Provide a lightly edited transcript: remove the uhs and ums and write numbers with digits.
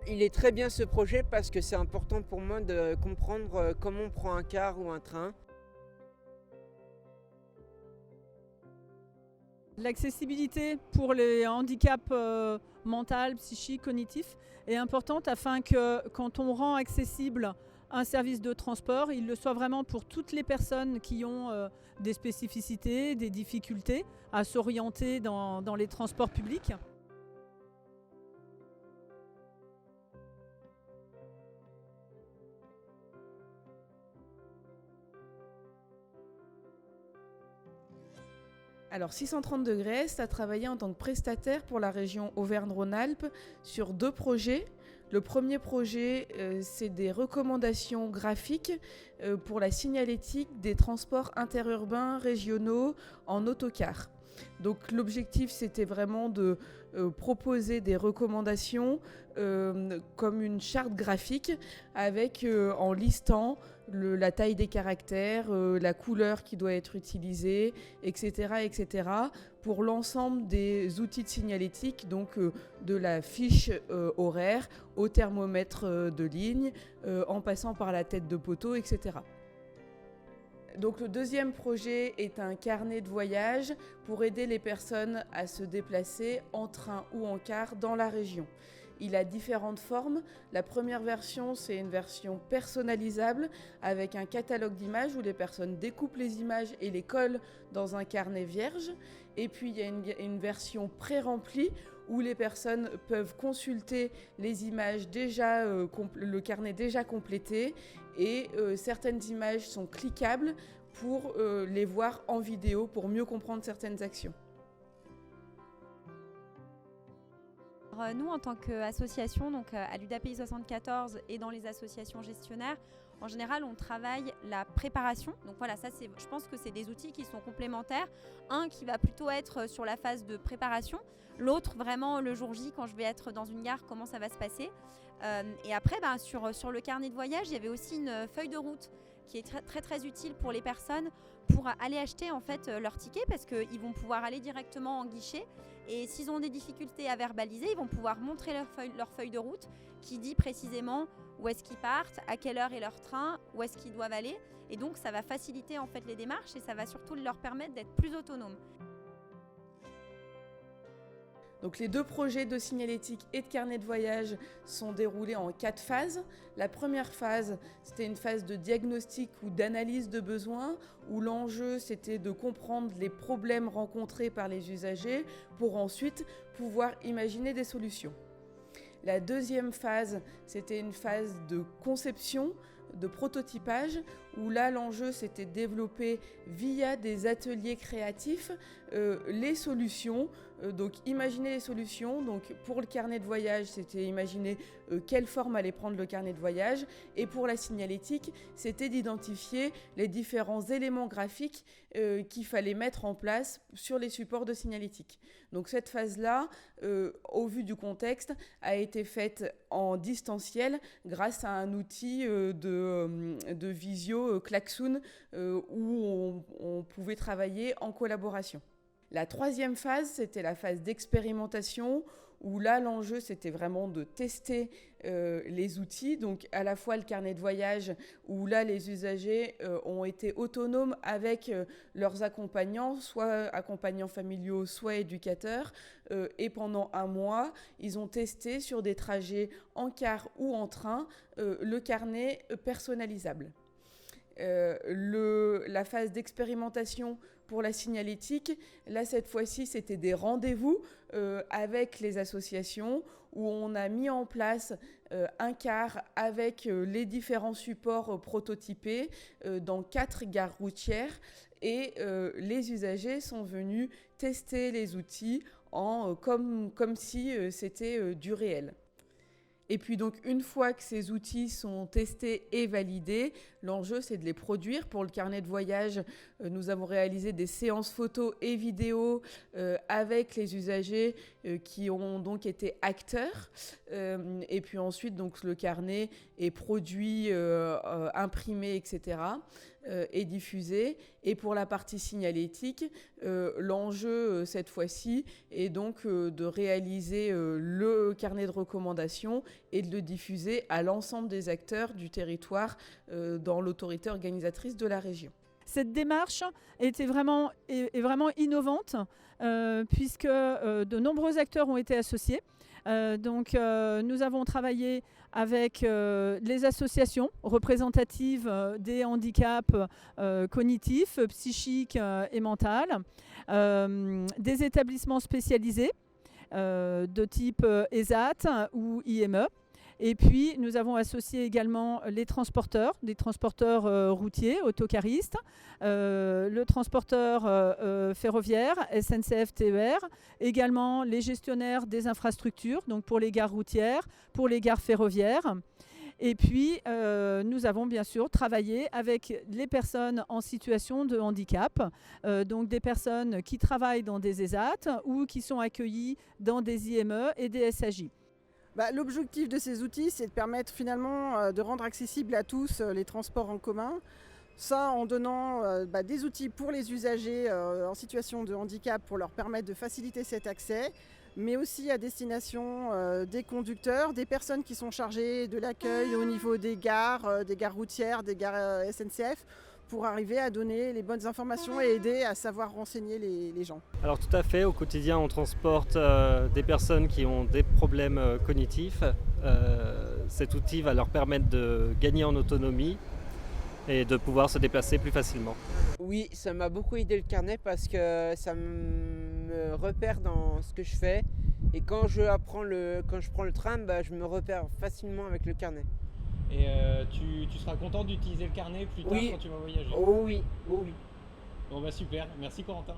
Il est très bien ce projet parce que c'est important pour moi de comprendre comment on prend un car ou un train. L'accessibilité pour les handicaps mentaux, psychiques, cognitifs est importante afin que quand on rend accessible un service de transport, il le soit vraiment pour toutes les personnes qui ont des spécificités, des difficultés à s'orienter dans les transports publics. Alors 630 degrés, ça a travaillé en tant que prestataire pour la région Auvergne-Rhône-Alpes sur 2 projets. Le premier projet, c'est des recommandations graphiques pour la signalétique des transports interurbains régionaux en autocar. Donc l'objectif, c'était vraiment de proposer des recommandations comme une charte graphique avec en listant la taille des caractères, la couleur qui doit être utilisée, etc., etc., pour l'ensemble des outils de signalétique, donc de la fiche horaire au thermomètre de ligne, en passant par la tête de poteau, etc. Donc le deuxième projet est un carnet de voyage pour aider les personnes à se déplacer en train ou en car dans la région. Il a différentes formes. La première version, c'est une version personnalisable avec un catalogue d'images où les personnes découpent les images et les collent dans un carnet vierge. Et puis il y a une version pré-remplie où les personnes peuvent consulter les images déjà, le carnet déjà complété et certaines images sont cliquables pour les voir en vidéo pour mieux comprendre certaines actions. Alors, nous, en tant qu'association, donc à l'UDAPI 74 et dans les associations gestionnaires, en général, on travaille la préparation. Donc voilà, ça, je pense que c'est des outils qui sont complémentaires. Un qui va plutôt être sur la phase de préparation, l'autre vraiment le jour J, quand je vais être dans une gare, comment ça va se passer. Et après, sur le carnet de voyage, il y avait aussi une feuille de route qui est très, très, très utile pour les personnes pour aller acheter en fait leur ticket parce qu'ils vont pouvoir aller directement en guichet et s'ils ont des difficultés à verbaliser, ils vont pouvoir montrer leur feuille de route qui dit précisément où est-ce qu'ils partent, à quelle heure est leur train, où est-ce qu'ils doivent aller et donc ça va faciliter en fait les démarches et ça va surtout leur permettre d'être plus autonomes. Donc les 2 projets de signalétique et de carnet de voyage sont déroulés en 4 phases. La première phase, c'était une phase de diagnostic ou d'analyse de besoins, où l'enjeu c'était de comprendre les problèmes rencontrés par les usagers pour ensuite pouvoir imaginer des solutions. La deuxième phase, c'était une phase de conception, de prototypage, où là l'enjeu c'était de développer via des ateliers créatifs les solutions, donc imaginer les solutions. Donc pour le carnet de voyage, c'était imaginer quelle forme allait prendre le carnet de voyage, et pour la signalétique, c'était d'identifier les différents éléments graphiques qu'il fallait mettre en place sur les supports de signalétique. Donc cette phase-là, au vu du contexte, a été faite en distanciel grâce à un outil de visio Klaxoon où on pouvait travailler en collaboration. La troisième phase, c'était la phase d'expérimentation où là, l'enjeu, c'était vraiment de tester les outils. Donc, à la fois le carnet de voyage où là, les usagers ont été autonomes avec leurs accompagnants, soit accompagnants familiaux, soit éducateurs. Et pendant un mois, ils ont testé sur des trajets en car ou en train le carnet personnalisable. La phase d'expérimentation pour la signalétique, là cette fois-ci c'était des rendez-vous avec les associations où on a mis en place un car avec les différents supports prototypés dans 4 gares routières et les usagers sont venus tester les outils comme si c'était du réel. Et puis donc une fois que ces outils sont testés et validés, l'enjeu c'est de les produire. Pour le carnet de voyage, nous avons réalisé des séances photos et vidéos avec les usagers qui ont donc été acteurs. Et puis ensuite donc le carnet est produit, imprimé, etc. est diffusée. Et pour la partie signalétique, l'enjeu cette fois-ci est donc de réaliser le carnet de recommandations et de le diffuser à l'ensemble des acteurs du territoire dans l'autorité organisatrice de la région. Cette démarche est vraiment innovante puisque de nombreux acteurs ont été associés. Nous avons travaillé avec les associations représentatives des handicaps cognitifs, psychiques et mentaux, des établissements spécialisés de type ESAT ou IME. Et puis, nous avons associé également les transporteurs, des transporteurs routiers, autocaristes, le transporteur ferroviaire, SNCF TER, également les gestionnaires des infrastructures, donc pour les gares routières, pour les gares ferroviaires. Et puis, nous avons bien sûr travaillé avec les personnes en situation de handicap, donc des personnes qui travaillent dans des ESAT ou qui sont accueillies dans des IME et des SAJ. L'objectif de ces outils, c'est de permettre finalement de rendre accessibles à tous les transports en commun. Ça, en donnant des outils pour les usagers en situation de handicap pour leur permettre de faciliter cet accès, mais aussi à destination des conducteurs, des personnes qui sont chargées de l'accueil au niveau des gares routières, des gares SNCF, pour arriver à donner les bonnes informations et aider à savoir renseigner les gens. Alors tout à fait, au quotidien on transporte des personnes qui ont des problèmes cognitifs. Cet outil va leur permettre de gagner en autonomie et de pouvoir se déplacer plus facilement. Oui, ça m'a beaucoup aidé le carnet parce que ça me repère dans ce que je fais. Et quand je prends le tram, je me repère facilement avec le carnet. Et tu seras content d'utiliser le carnet plus tard quand tu vas voyager? Oh oui, oh oui. Bon super, merci Corentin.